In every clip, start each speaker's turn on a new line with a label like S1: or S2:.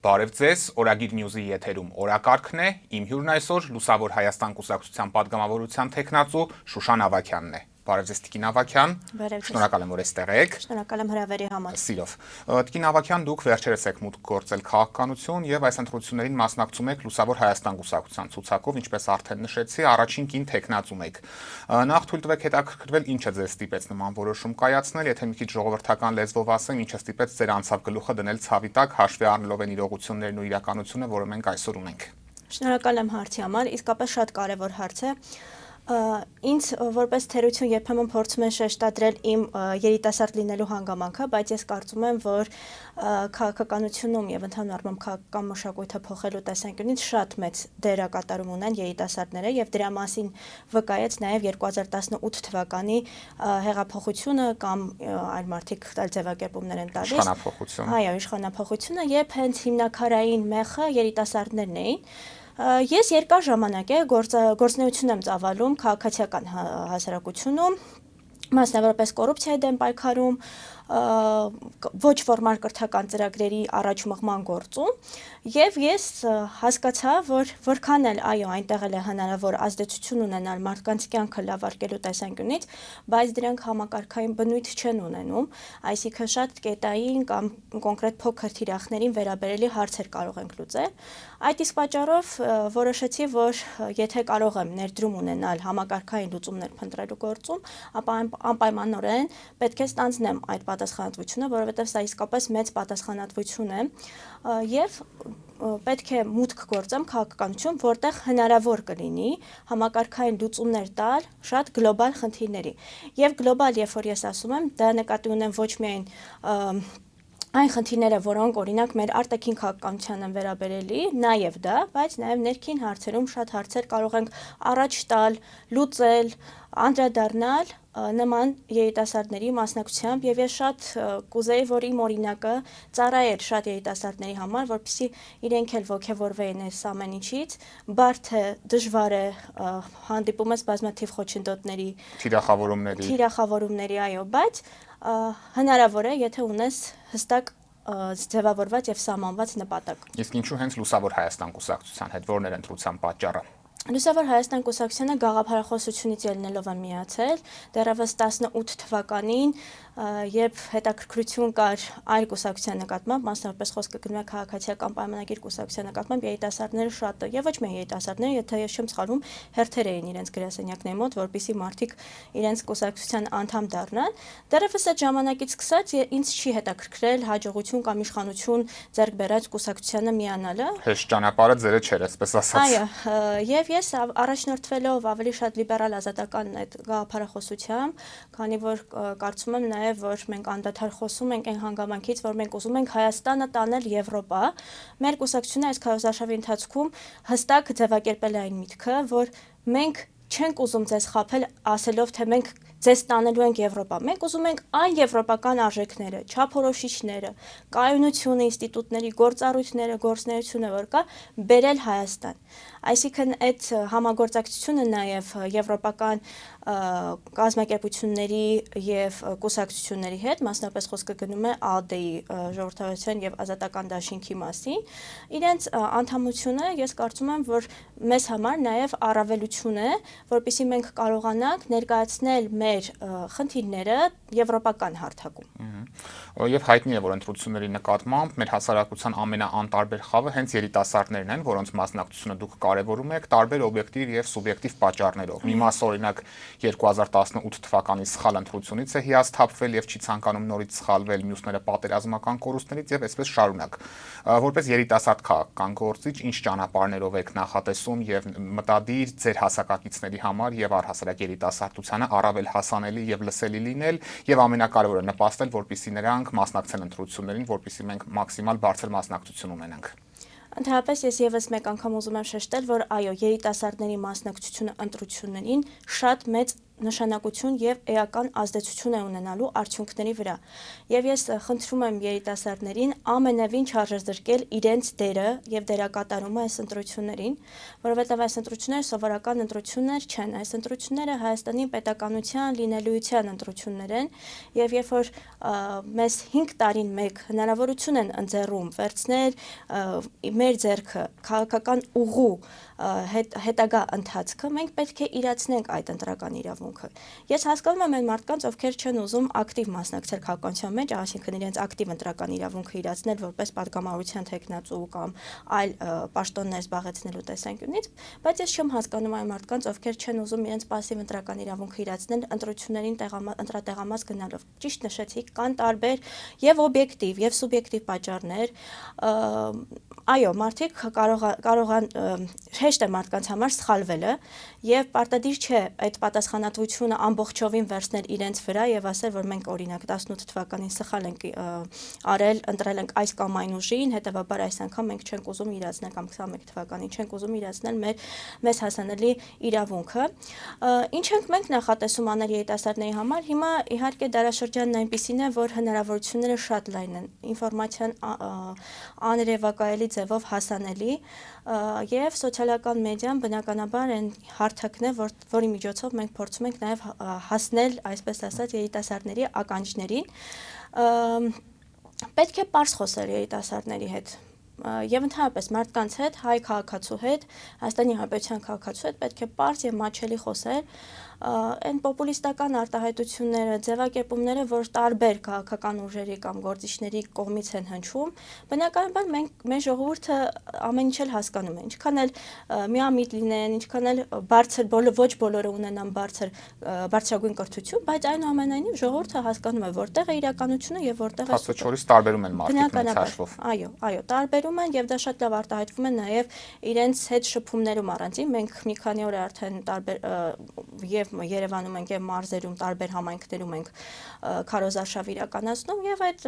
S1: Բարև ձեզ, Օրագիր Նյուզի եթերում օրակարգն է, իմ հյուրն այսօր Լուսավոր Հայաստան կուսակցության պատգամավորության թեկնածու Շուշան Ավագյանն է։ Բարև ձեզ Տիկին Ավագյան, շնորհակալ եմ, որ այստեղ եք։
S2: Շնորհակալ եմ հրավերի համար։
S1: Սիրով։ Տիկին Ավագյան, դուք վերջերս եք մուտք գործել քաղաքականություն եւ այս ընտրություններին մասնակցում եք Լուսավոր Հայաստան կուսակցության ցուցակով, ինչպես արդեն նշեցի, առաջին կին թեկնածում եք։ Նախ թույլ տվեք հետաքրքրվել, ինչը ձեզ ստիպեց նման որոշում կայացնել, եթե մի քիչ ժողովրդական լեզվով ասեմ, ինչը ստիպեց ձեր անցավ գլուխը դնել ցավի տակ, հաշվի առնելով այն իրողություններն ու իրականությունը, որը մենք այսօր ունենք։
S2: Շնորհակալ եմ հարցի համար, իսկապես շատ կարևոր հարց է։ Ինձ որպես թերություն երբեմն փորձում են շեշտադրել իմ երիտասարդ լինելու հանգամանքը, բայց ես կարծում եմ, որ քաղաքականությունում եւ ընդհանուր առմամբ քաղաքական մշակույթը փոխելու տեսանկյունից շատ մեծ դերակատարում ունեն երիտասարդները եւ դրա մասին վկայեց նաեւ 2018 թվականի հեղափոխությունը կամ այլ մարդիկ այլ ձևակերպումներ են տալիս։
S1: Իշխանափոխությունը։
S2: Այո, իշխանափոխությունը, երբ հենց հիմնակարային մեխը երիտասարդներն էին։ Ես երկար ժամանակ է գործունեություն եմ ծավալում քաղաքացիական հասարակությունում, մասնավորապես կոռուպցիայի դեմ պայքարում, ոչ ֆորմալ կրթական ծրագրերի առաջ մղման գործում եւ ես հասկացա, որ որքան էլ այո այնտեղ է հնարավոր ազդեցություն ունենալ մարդկանց կյանքը լավարկելու տեսանկյունից, բայց դրանք համակարգային բնույթ չեն ունենում, այսինքն շատ կետային կամ կոնկրետ փոքր թիրախներին վերաբերելի հարցեր կարող ենք լուծել։ Այդ իսկ պատճառով որոշեցի, որ եթե կարող եմ ներդրում ունենալ համակարգային լուծումներ փնտրելու գործում, ապա անպայմանորեն պետք է ստանձնեմ այդ պատասխանատվությունը, որովհետև սա իսկապես մեծ պատասխանատվություն է եւ պետք է մուտք գործեմ քաղաքականություն, որտեղ հնարավոր կլինի համակարգային լուծումներ տալ շատ գլոբալ խնդիրների։ Եվ գլոբալ, երբ որ ես ասում եմ, դա նկատի ունեմ ոչ միայն այն խնդիրները, որոնք օրինակ մեր արտաքին քաղաքականության են վերաբերելի, նաև դա, բայց նաև ներքին հարցերում շատ հարցեր կարող ենք առաջ տալ, լուծել, անդրադառնալ նման երիտասարդների մասնակցությամբ եւ ես շատ կուզեի, որ իմ օրինակը ծառայեր շատ երիտասարդների համար, որպեսզի իրենք էլ ոգևորվեին այս ամեն ինչից, բարդ է, դժվար է, հանդիպում ես բազմաթիվ խոչընդոտների, թիրախավորումների, այո, բայց հնարավոր է, եթե ունես հստակ ձևավորված եւ սահմանված նպատակ։
S1: Իսկ ինչու հենց Լուսավոր Հայաստան կուսակցության հետ որն էր ընտրության պատճառը։
S2: Լուսավոր Հայաստան կուսակցությանը գաղափարախոսությունից ելնելով եմ միացել, դեռևս 18 թվականին, երբ հետաքրքրություն կար այլ կուսակցության նկատմամբ, մասնավորապես խոսքը գնում է քաղաքացիական պայմանագիր կուսակցության նկատմամբ, երիտասարդները շատ եւ ոչ միայն երիտասարդները, եթե ես չեմ սխալվում, հերթեր էին իրենց գրասենյակների մոտ, որպեսզի մարդիկ իրենց կուսակցության անդամ դառնան։ Դեռևս այդ ժամանակից սկսած ինձ չի հետաքրքրել հաջողություն կամ իշխանություն ձեռք բերած կուսակցությանը միանալը։
S1: Հեշտ ճանապարհը ձերը չէր, այսպես ասած։
S2: Այո, եւ ես առաջնորդվելով ավելի շատ լիբերալ ազատական այդ գաղափարախոսությամբ, քանի որ կարծում եմ նաև, որ մենք անդադար խոսում ենք այն հանգամանքից, որ մենք ուզում ենք Հայաստանը տանել Եվրոպա, մեր կուսակցությունը այս քարոզարշավի ընթացքում հստակ ձևակերպել է այն միտքը, որ մենք չենք ուզում ձեզ խաբել ասելով, թե մենք ձեզ տանելու ենք Եվրոպա։ Մենք ուզում ենք այն եվրոպական արժեքները, չափորոշիչները, կայունությունը, ինստիտուտների, գործառույթները, գործունեությունը, որ կա, բերել Հայաստան։ Այսինքն այդ համագործակցությունը նաև եվրոպական կազմակերպությունների եւ կուսակցությունների հետ, մասնավորապես խոսքը գնում է ԱԼԴԵ-ի ժողովրդավարության եւ ազատական դաշինքի մասին, իրենց անդամությունը ես կարծում եմ, որ մեզ համար նաև առավելություն է, որպեսզի մենք կարողանանք ներկայացնել մեր խնդիրները եվրոպական հարթակում։
S1: Եվ հայտնի է, որ ընտրությունների նկատմամբ մեր հասարակության ամենաանտարբեր խավը հենց երիտասարդներն են, որոնց մասնակցությունը դուք կարևորում եք տարբեր օբյեկտիվ եւ սուբյեկտիվ պատճառներով։ Մի մասը օրինակ 2018 թվականի սխալ ընտրությունից է հիասթափվել եւ չի ցանկանում նորից սխալվել, մյուսները պատերազմական կորուստներից եւ այսպես շարունակ։ Որպես երիտասարդ քաղաքական գործիչ, ինչ ճանապարհներով եք նախատեսում եւ մտադիր ձեր հասակակիցների համար եւ առհասարակ երիտասարդությանը առավել հասանելի եւ լսելի լինել եւ ամենակարևորը նպաստել, որպեսզի նրանք մասնակցեն ընտրություններին, որպեսզի մենք մաքսիմալ բարձր մասնակցություն ունենանք։
S2: Ընդհանրապես ես եւս մեկ անգամ ուզում եմ շեշտել, որ այո, երիտասարդների մասնակցությունը ընտրություններին շատ մեծ նշանակություն եւ էական ազդեցություն է ունենալու արդյունքների վրա։ Եվ ես խնդրում եմ երիտասարդներին ամենևին չարժեզրկել իրենց դերը եւ դերակատարումը այս ընտրություններին, որովհետեւ այս ընտրությունները սովորական ընտրություններ չեն, այս ընտրությունները Հայաստանի պետականության լինելիության ընտրություններ են, եւ երբ որ մեզ 5 տարին մեկ հնարավորություն են ընձեռում վերցնել մեր ձեռքը քաղաքական ուղու հետագա ընթացքը, մենք պետք է իրացնենք այդ ընտրական իրավունքը։ Ես հասկանում եմ այն մարդկանց, ովքեր չեն ուզում ակտիվ մասնակցել քաղաքականության մեջ, այսինքն իրենց ակտիվ ընտրական իրավունքը իրացնել որպես պատգամավորության թեկնածու կամ այլ պաշտոններ զբաղեցնելու տեսանկյունից, բայց ես չեմ հասկանում այն մարդկանց, ովքեր չեն ուզում իրենց пассив ընտրական իրավունքը իրացնել ընտրություններին ընտրատեղամաս գնալով։ Ճիշտ նշեցիք, կան տարբեր եւ օբյեկտիվ եւ սուբյեկտիվ պատճառներ։ Այո, մարդիկ կարող են հեշտ է մարդկանց համար սխալվելը եւ պարտադիր չէ այդ պատասխանատվությունը ամբողջովին վերցնել իրենց վրա եւ ասել, որ մենք օրինակ 18 թվականին սխալ ենք արել, ընտրել ենք այս կամ այն ուժին, հետեւաբար այս անգամ մենք չենք ուզում իրացնել կամ 21 թվականին չենք ուզում իրացնել մեզ հասանելի իրավունքը։ Ինչ ենք մենք նախատեսում անել երիտասարդների համար։ Հիմա իհարկե դարաշրջանն այնպիսին է, որ հնարավորությունները շատ լայն են, ինֆորմացիան աներևակայելի ձևով հասանելի եւ սոցիալական մեդիան բնականաբար այն հարթակն է, որի միջոցով մենք փորձում ենք նաեւ հասնել, այսպես ասած, երիտասարդների ականջներին։ Պետք է պարզ խոսել երիտասարդների հետ եւ ընդհանրապես մարդկանց հետ, հայ քաղաքացու հետ, Հայաստանի Հանրապետության քաղաքացու հետ պետք է պարզ եւ մատչելի խոսել։ Այն պոպուլիստական արտահայտությունները, ձևակերպումները, որ տարբեր քաղաքական ուժերի կամ գործիչների կողմից են հնչում, բնականաբար մեր ժողովուրդը ամեն ինչ էլ հասկանում է, ինչքան էլ միամիտ լինեն, ինչքան էլ բարձր ոչ բոլորը ունենան բարձրագույն կրթություն, բայց այնուամենայնիվ ժողովուրդը հասկանում է որտեղ է իրականությունը եւ որտեղ է սուտը։
S1: 14-ից տարբերում են մարդիկ մեծ հաշվով։
S2: Այո, տարբերում են եւ դա շատ լավ արտահայտվում է նաեւ իրենց հետ շփումներում առանձին։ Մենք մի քանի օր արդեն տարբեր եւ Երևանում ենք եւ մարզերում տարբեր համայնքներում ենք քարոզարշավ իրականացնում եւ այդ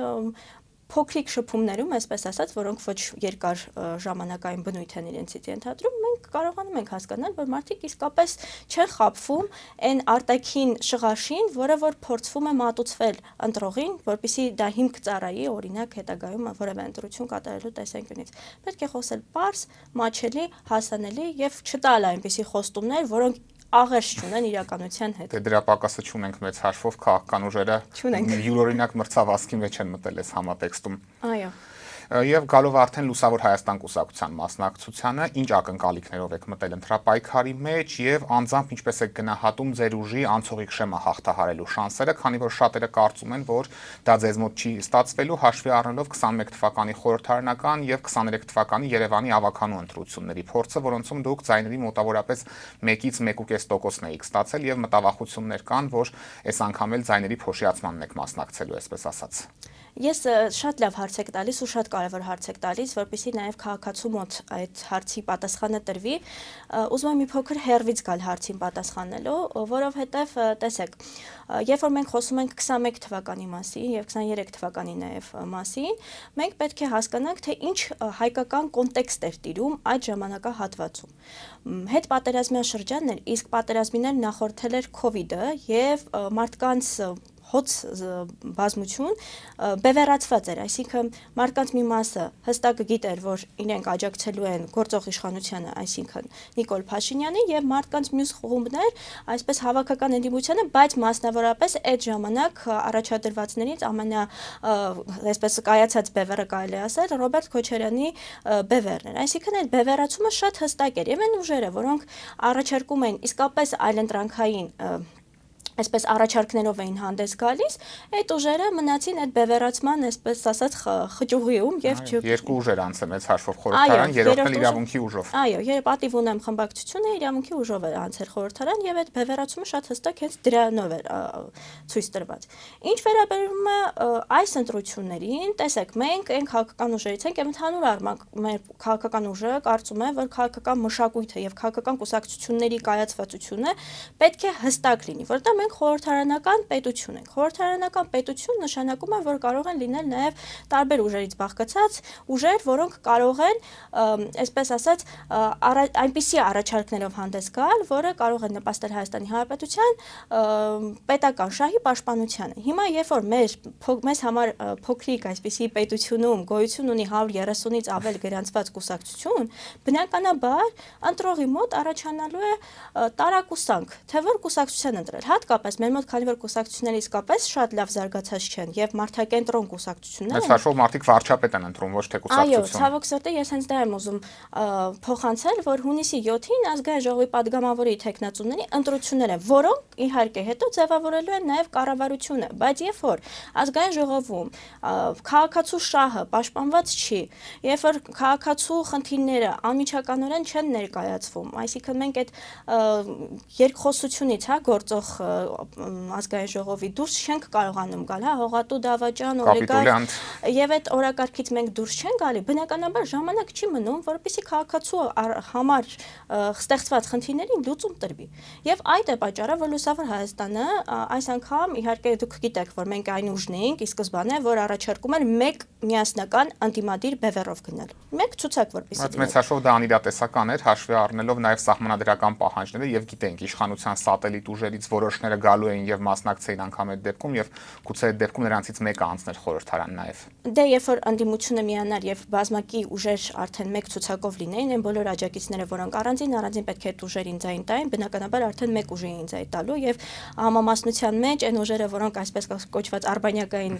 S2: փոքրիկ շփումներում, այսպես ասած, որոնք ոչ երկար ժամանակային բնույթ են իրենցից ենթադրում, մենք կարողանում ենք հասկանալ, որ մարդիկ իսկապես չեն խաբվում այն արտաքին շղաշին, որը որ փորձվում է մատուցվել ընտրողին, որպեսզի դա հիմք ծառայի, օրինակ հետագայում որևէ ընտրություն կատարելու տեսանկյունից։ Պետք է խոսել պարզ, մատչելի, հասանելի եւ չտալ այնպիսի խոստումներ, որոնք աղերս չունեն իրականության հետ։
S1: Դե դրա պակասը չունենք մեծ հաշվով, քաղաքական ուժերը յուրօրինակ մրցավազքի մեջ են մտել այս համատեքստում։
S2: Այո։
S1: Եվ գալով արդեն Լուսավոր Հայաստան կուսակցության մասնակցությանը, ինչ ակնկալիքներով եք մտել ընտրապայքարի մեջ եւ անձամբ ինչպես եք գնահատում ձեր ուժի անցողիկ շեմը հաղթահարելու շանսերը, քանի որ շատերը կարծում են, որ դա ձեզ մոտ չի ստացվելու, հաշվի առնելով 21 թվականի խորհրդարանական եւ 23 թվականի Երևանի ավականու ընտրությունների փորձը, որոնցում դուք ձայների մոտավորապես 1-ից 1.5% էիք ստացել եւ մտավախություններ կան, որ այս անգամ էլ ձայների փոշիացմանն եք մասնակցելու, այսպես ասած։
S2: Ես շատ լավ հարց եք տալիս ու շատ կարևոր հարց եք տալիս, որպեսզի նաև քաղաքացու մոտ այդ հարցի պատասխանը տրվի։ Ուզում եմ մի փոքր հեռվից գալ հարցին պատասխանելու, որովհետև տեսեք, երբ որ մենք խոսում ենք 21 թվականի մասին եւ 23 թվականի նաև մասին, մենք պետք է հասկանանք, թե ինչ հայկական կոնտեքստ էր տիրում այդ ժամանակահատվածում։ Հետ պատերազմյան շրջանն էր, իսկ պատերազմին նախորդել էր COVID-ը եւ մարդկանց հոց բազմություն բևեռացված էր, այսինքն մարդկանց մի մասը հստակ գիտեր, որ իրենք աջակցելու են գործող իշխանությանը, այսինքն Նիկոլ Փաշինյանին եւ մարդկանց մյուս խումբներ, այսպես հավաքական ընդդիմությանը, բայց մասնավորապես այդ ժամանակ առաջադրվածներից այսպես կայացած բևեռը կարելի ասել Ռոբերտ Քոչարյանի բևեռն էր, այսինքն այդ բևեռացումը շատ հստակ էր եւ այն ուժերը, որոնք առաջարկում են իսկապես այլընտրանքային այսպես առաջարկներով էին հանդես գալիս, այդ ուժերը մնացին այդ բևեռացման, այսպես ասած, խճուղիում եւ
S1: երկու ուժեր անցել մեծ հաշվով խորհրդարան, երրորդն էլ իրավունքի ուժով։
S2: Այո, երբ պատիվ ունեմ խմբակցությունը իրավունքի ուժով էր անցել խորհրդարան եւ այդ բևեռացումը շատ հստակ հենց դրանով էր ցույց տրված։ Ինչ վերաբերում է այս ընտրություններին, տեսեք, մենք այն քաղաքական ուժերից ենք, ընդհանուր առմամբ մեր քաղաքական ուժը կարծում է, որ քաղաքական մշակույթը եւ քաղաքական կուսակցությունների կայացվածությունը պետք է հստակ լինի, որտեղ մենք մենք խորհրդարանական պետություն ենք։ Խորհրդարանական պետություն նշանակում է, որ կարող են լինել նաև տարբեր ուժերից բաղկացած ուժեր, որոնք կարող են, այսպես ասած, այնպիսի առաջարկներով հանդես գալ, որը կարող է նպաստել Հայաստանի Հանրապետության պետական շահի պաշտպանությանը։ Հիմա երբ որ մեզ համար փոքրիկ այսպիսի պետությունում գոյություն ունի 130-ից ավել գրանցված կուսակցություն, բնականաբար ընտրողի մոտ առաջանալու է տարակուսանք, թե որ կուսակցության ընտրել։ Հատկապես մեր մոտ, քանի որ կուսակցությունները իսկապես շատ լավ զարգացած չեն եւ մարդակենտրոն կուսակցություններ են։
S1: Այս հաշվով մարդիկ վարչապետ են ընտրում, ոչ թե կուսակցություն։
S2: Այո, ցավոք սրտի ես հենց դա եմ ուզում փոխանցել, որ հունիսի 7-ին ազգային ժողովի падգամավորի թեկնածուների ընտրություններ են, որոնք իհարկե հետո ձևավորելու են նաեւ կառավարությունը, բայց երբ որ ազգային ժողովում քաղաքացու շահը պաշտպանված չի, երբ որ քաղաքացու խնդիրները անմիջականորեն չեն ներկայացվում, այսինքն մենք այդ երկխոսությունից, գործող ազգային ժողովի դուրս չենք կարողանում գալ, հողատու դավաճան, օրիգարխ, եւ այդ օրակարգից մենք դուրս չենք գալի, բնականաբար ժամանակ չի մնում, որպեսզի քաղաքացու համար ստեղծված խնդիրներին լուծում տրվի։ Եվ այդ է պատճառը, որ Լուսավոր Հայաստանը այս անգամ իհարկե դուք գիտեք, որ մենք այն ուժն էինք ի սկզբանե, որ առաջարկում էր մեկ միասնական անդիմադիր բևեռով գնալ։ Մեկ ցուցակ որպեսզի։
S1: Բայց մեծ հաշվով դա անիրատեսական էր, հաշվի առնելով նաև սահմանադրական պահանջները եւ գիտենք իշխանության սատելիտ ուժերից որոշները գալու էին եւ մասնակցեին անգամ այդ դեպքում եւ գուցե այդ դեպքում նրանցից մեկը անցներ խորհրդարան նաև։
S2: Դե երբ որ անդիմությունը միանար եւ բազմակի ուժեր արդեն մեկ ցուցակով լինեին, այն բոլոր աջակիցները, որոնք առանձին պետք է այդ ուժերին ձայն տային, բնականաբար արդեն մեկ ուժ էին ձայն տալու եւ համամասնության մեջ այն ուժերը, որոնք այսպես կոչված արբանյակային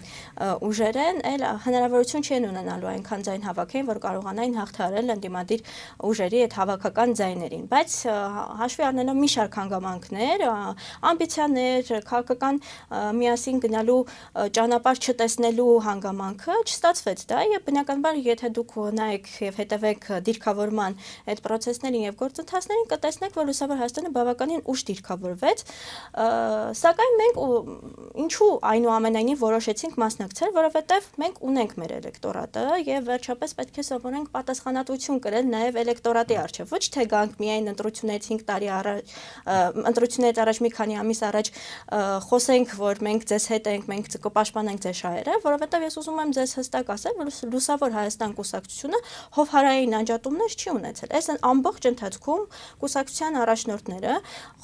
S2: ուժեր են, այլ հնարավորություն չեն ունենալու այնքան ձայն հավաքեն, որ կարողանային հաղթահարել անդիմադիր ուժերի այդ հավաքական ձայներին, բայց հաշվի առնելով մի շարք հանգամանքներ, ամբիցիաներ, քաղաքական միասին գնալու ճանապարհ չտեսնելու հանգամանքը չստացվեց դա եւ բնականաբար եթե դուք նայեք եւ հետեւեք դիրքավորման այդ process-ներին եւ գործընթացներին կտեսնեք, որ Լուսավոր Հայաստանը բավականին ուշ դիրքավորվեց, սակայն մենք ինչու այնուամենայնիվ որոշեցինք մասնակցել, որովհետեւ մենք ունենք մեր էլեկտորատը եւ վերջապես պետք է սովորենք պատասխանատվություն կրել նաեւ էլեկտորատի առջեւ, ոչ թե գանք միայն ընտրությունից 5 տարի առաջ, ընտրությունից առաջ մի քանի ամիս առաջ խոսենք, որ մենք ձեզ հետ ենք, մենք կպաշտպանենք ձեր շահերը, որովհետեւ ես ուզում եմ ձեզ հստակ ասել, որ Լուսավոր Հայաստան կուսակցությունը հովհարային անջատումներ չի ունեցել։ Այս ամբողջ ընթացքում կուսակցության առաջնորդները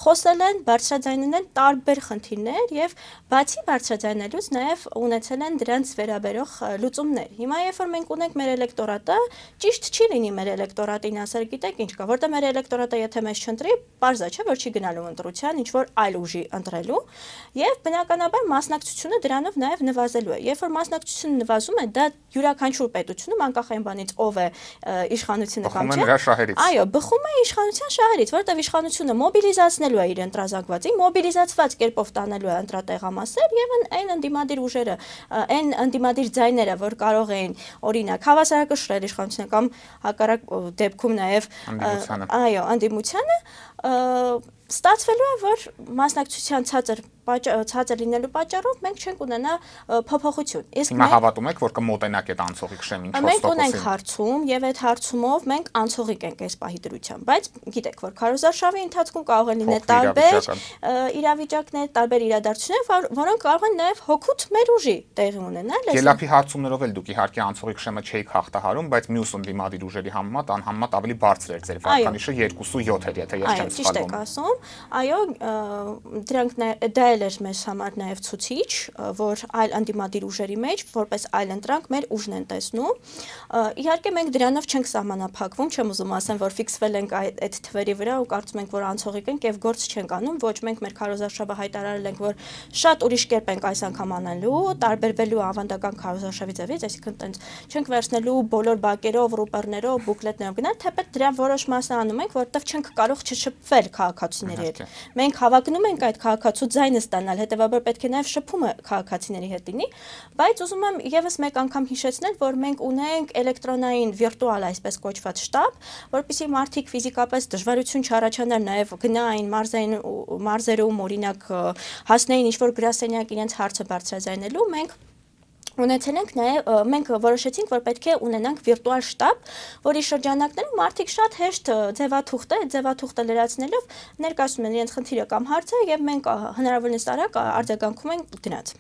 S2: խոսել են, բարձրաձայնել են տարբեր խնդիրներ եւ բացի բարձրաձայնելուց նաեւ ունեցել են դրանց վերաբերող լուծումներ։ Հիմա երբ որ մենք ունենք մեր էլեկտորատը, ճիշտ չի լինի մեր էլեկտորատին ասել, գիտեք ինչ կա, որտեղ մեր էլեկտորատը եթե մեզ չընտրի, պարզ է, չէ, որ չի գնալու ընտրության, ինչ որ այլ ուժի ընտրելու եւ բնականաբար մասնակցությունը դրանով նաեւ նվազելու է։ Երբ որ մասնակցությունը նվազում է, դա յուրաքանչյուր պետությունում անկախ այն բանից ով է իշխանությունը կամ չէ։ Այո, բխում է իշխանության շահերից, որտեղ իշխանությունը մոբիլիզացնելու է իր ընտրազանգվածին, մոբիլիզացված կերպով տանելու է ընտրատեղամասեր եւ այն ընդդիմադիր ուժերը, այն ընդդիմադիր ձայները, որ կարող էին օրինակ հավասարակշռել իշխանությունը կամ հակառակ դեպքում նաեւ անդիմությանը, ստացվելու է, որ մասնակցության ցածր լինելու պատճառով մենք չենք ունենա փոփոխություն։ Իսկ
S1: հիմա հավատում եք, որ կմոտենաք այդ անցողիկ շեմին 4%-ին։
S2: Մենք ունենք հարցում եւ այդ հարցումով մենք անցողիկ ենք այս պահի դրությամբ, բայց գիտեք, որ քարոզարշավի ընթացքում կարող են լինել տարբեր իրավիճակներ, տարբեր իրադարձություններ, որոնք կարող են նաեւ հոգուտ մեր ուժի տեղի ունենալ։
S1: Գելափի հարցումներով էլ դուք իհարկե անցողիկ շեմը չէիք հաղթահարում, բայց մյուս ընդդիմադիր ուժերի համեմատ ավելի բարձր էր ձեր վարկանիշը 2.7 էր, եթե ես չեմ սխալվում։
S2: Այո, դրանք դա էր մեզ համար նաև ցուցիչ, որ այլ անդիմադիր ուժերի մեջ որպես այլ ընտրանք մեր ուժն են տեսնում։ Իհարկե մենք դրանով չենք սահմանափակվում, չեմ ուզում ասեմ, որ ֆիքսվել ենք այդ թվերի վրա ու կարծում ենք, որ անցողիկ ենք եւ գործ չենք անում, ոչ մենք մեր քարոզարշավը հայտարարել ենք, որ շատ ուրիշ կերպ ենք այս անգամ անելու, տարբերվելու ավանդական քարոզարշավի ձևից, այսինքն տենց չենք վերցնելու բոլոր բակերով, ռուպերներով, բուկլետներով գնալ, թեպետ դրա որոշ մասը անում ենք, որովհետեւ չենք կարող չշփվել քաղաքացիների հետ։ Մենք հավակնում ենք այդ քաղաքացու ձայնը ստանալ, հետեւաբար պետք է նաև շփումը քաղաքացիների հետ լինի, բայց ուզում եմ եւս մեկ անգամ հիշեցնել, որ մենք ունենք էլեկտրոնային վիրտուալ այսպես կոչված շտաբ, որպեսզի մարդիկ ֆիզիկապես դժվարություն չառաջանար նաև գնային մարզերում օրինակ հասնեին ինչ որ գրասենյակ իրենց հարցը բարձրաձայնելու, մենք Ունեցել ենք նաև մենք որոշեցինք, որ պետք է ունենանք վիրտուալ շտաբ, որի շրջանակներում մարդիկ շատ հեշտ ձևաթուղթը լրացնելով ներկայացնում են իրենց խնդիրը կամ հարցը եւ մենք հնարավորինս արագ արձագանքում ենք դրանց։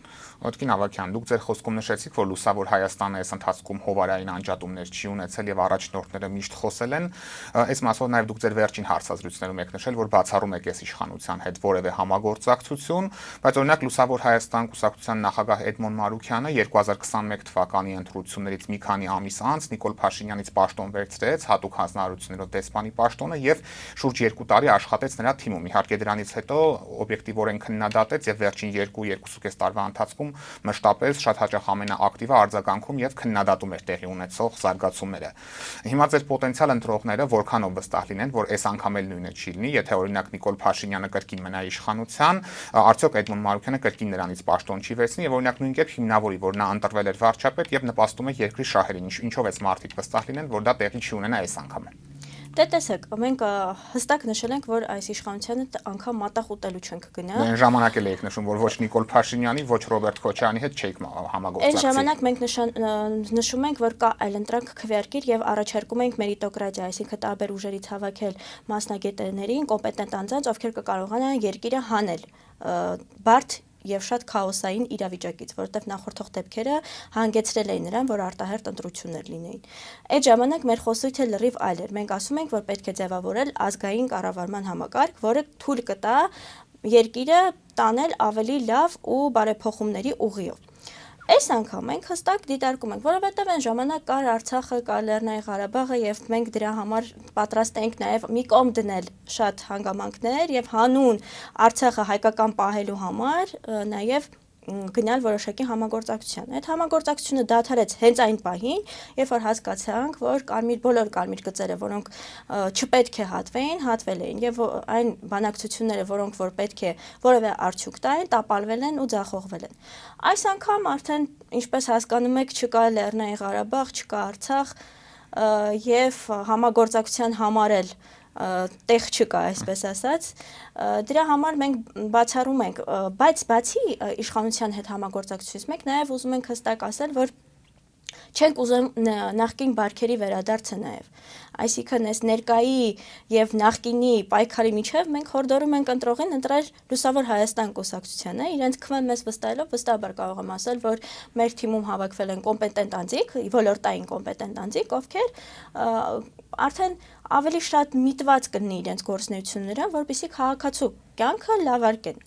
S1: Օդկին Ավագյան, դուք ձեր խոսքում նշեցիք, որ Լուսավոր Հայաստանը այս ընթացքում հովարային անջատումներ չի ունեցել եւ առաջնորդները միշտ խոսել են։ Այս մասով նաև դուք ձեր վերջին հարցազրույցներում եք նշել, որ բացառում եք այս իշխանության հետ որևէ համագործակցություն, բայց օրինակ Լուսավոր Հայաստան կուսակցության նախագահ Էդմոն Մարուքյանը 2021 թվականի ընտրություններից մի քանի ամիս անց Նիկոլ Փաշինյանից պաշտոն վերցրեց հատուկ հանձնարարություններով դեսպանի պաշտոնը եւ շուրջ 2 տարի աշխատեց նրա թիմում։ Իհարկե դրանից հետո օբյեկտիվորեն քննադատեց եւ վերջին 2-2.5 տարվա ընթացքում մշտապես շատ հաճախ ամենաակտիվը արձագանքում եւ քննադատում էր տեղի ունեցող զարգացումները։ Հիմա ձեր պոտենցիալ ընտրողները որքանով վստահ լինեն, որ այս անգամ էլ նույնը չի լինի, եթե օրինակ Նիկոլ Փաշինյանը կրկին մնա իշխանության, արդյոք Էդմոն Մարուքյանը կրկին նրանից պաշտոն չի վերցնի եւ օրինակ նույն կերպ հիմնավորի, որ նա ընտրվել էր վարչապետ եւ նպաստում է երկրի շահերին, ինչով էս մարդիկ վստահ լինեն, որ դա տեղի չի ունենա այս անգամ։
S2: Դե տեսեք, մենք հստակ նշել ենք, որ այս իշխանությանը անգամ մատաղ ուտելու չենք գնա։
S1: Այն ժամանակ էլ եք նշում, որ ոչ Նիկոլ Փաշինյանի, ոչ Ռոբերտ Քոչարյանի հետ չեք համագործակցի։
S2: Այն ժամանակ մենք նշում ենք, որ կա այլընտրանք քվեարկիր եւ առաջարկում ենք մերիտոկրատիա, այսինքն տարբեր ուժերից հավաքել մասնագետներին, կոմպետենտ անձանց, ովքեր կկարողանան երկիրը հանել բարդ եւ շատ քաոսային իրավիճակից, որտեղ նախորդող դեպքերը հանգեցրել էին նրան, որ արտահերտ ընտրություններ լինեին։ Այդ ժամանակ մեր խոսույթը լրիվ այլ էր։ Մենք ասում ենք, որ պետք է ձևավորել ազգային կառավարման համակարգ, որը թույլ կտա երկիրը տանել ավելի լավ ու բարեփոխումների ուղիով։ Այս անգամ մենք հստակ դիտարկում ենք, որովհետև այն ժամանակ կար Արցախը, կար Լեռնային Ղարաբաղը եւ մենք դրա համար պատրաստ ենք նաեւ մի կողմ դնել շատ հանգամանքներ եւ հանուն Արցախը հայկական պահելու համար նաեւ գնալ որոշակի համագործակցության։ Այդ համագործակցությունը դադարեց հենց այն պահին, երբ որ հասկացանք, որ բոլոր կարմիր գծերը, որոնք չպետք է հատվեին, հատվել էին եւ այն բանակցությունները, որոնք որ պետք է որևէ արդյունք տային, տապալվել են ու ձախողվել են։ Այս անգամ արդեն, ինչպես հասկանում եք, չկա Լեռնային Ղարաբաղ, չկա Արցախ եւ համագործակցության համար էլ տեղ չկա, այսպես ասած, դրա համար մենք բացառում ենք, բայց բացի իշխանության հետ համագործակցությունից մենք նաև ուզում ենք հստակ ասել, որ չենք ուզում նախկին բարքերի վերադարձը նաև, այսինքն այս ներկայի եւ նախկինի պայքարի միջև մենք հորդորում ենք ընտրողին ընտրել Լուսավոր Հայաստան կուսակցությանը, իրենց քվեն մեզ վստահելով վստահաբար կարող եմ ասել, որ մեր թիմում հավաքվել են կոմպետենտ անձիկ, ոլորտային կոմպետենտ անձիկ, ովքեր արդեն ավելի շատ միտված կլինի իրենց գործունեությունները, որպեսզի քաղաքացու կյանքը